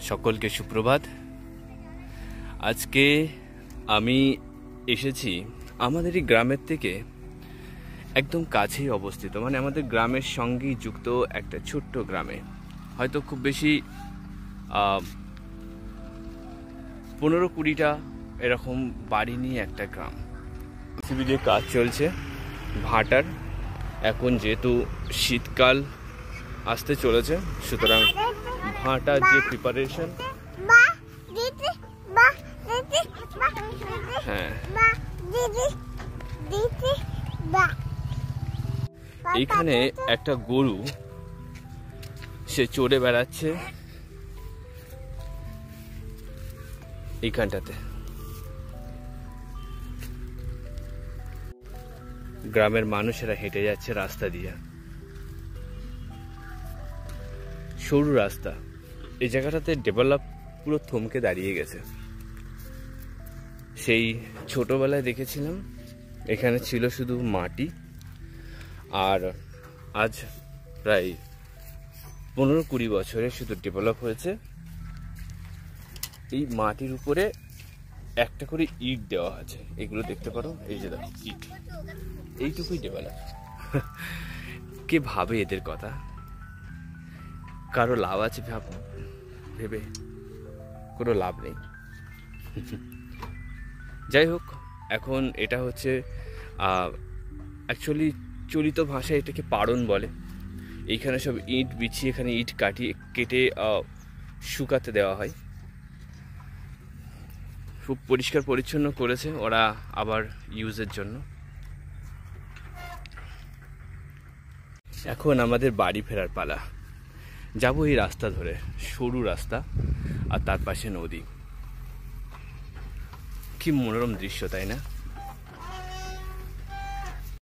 সকলকে সুপ্রভাত। আজকে আমি এসেছি আমাদের এই গ্রামের থেকে একদম কাছেই অবস্থিত, মানে আমাদের গ্রামের সঙ্গেই যুক্ত একটা ছোট্ট গ্রামে, হয়তো খুব বেশি 15-20টা এরকম বাড়ি নিয়ে একটা গ্রাম। সিভিলের কাজ চলছে ভাটার। এখন যেহেতু শীতকাল আসতে চলেছে, সুতরাং ভাটার যে প্রিপারেশন, হ্যাঁ, এইখানে একটা গরু সে চড়ে বেড়াচ্ছে এইখানটাতে। গ্রামের মানুষেরা হেঁটে যাচ্ছে রাস্তা দিয়ে, সরু রাস্তা। এই জায়গাটাতে ডেভেলপ পুরো থমকে দাঁড়িয়ে গেছে। সেই ছোটবেলায় দেখেছিলাম এখানে ছিল শুধু মাটি, আর আজ প্রায় 15-20 বছরে শুধু ডেভেলপ হয়েছে। এই মাটির উপরে একটা করে ইট দেওয়া আছে, এগুলো দেখতে পারো, এই যে দেখো ইট, এইটুকুই ডেভেলপ। কে ভাবে এদের কথা? কারো লাভ আছে ভেবে? কোনো লাভ নেই। যাই হোক, এখন এটা হচ্ছে অ্যাকচুয়ালি চলিত ভাষায় এটাকে পাড়ন বলে। এইখানে সব ইট বিছিয়ে এখানে ইট কেটে শুকাতে দেওয়া হয়। খুব পরিষ্কার পরিচ্ছন্ন করেছে ওরা আবার ইউজের জন্য। এখন আমাদের বাড়ি ফেরার পালা। যাবো এই রাস্তা ধরে, সরু রাস্তা, আর তার পাশে নদী। কি মনোরম দৃশ্য, তাই না?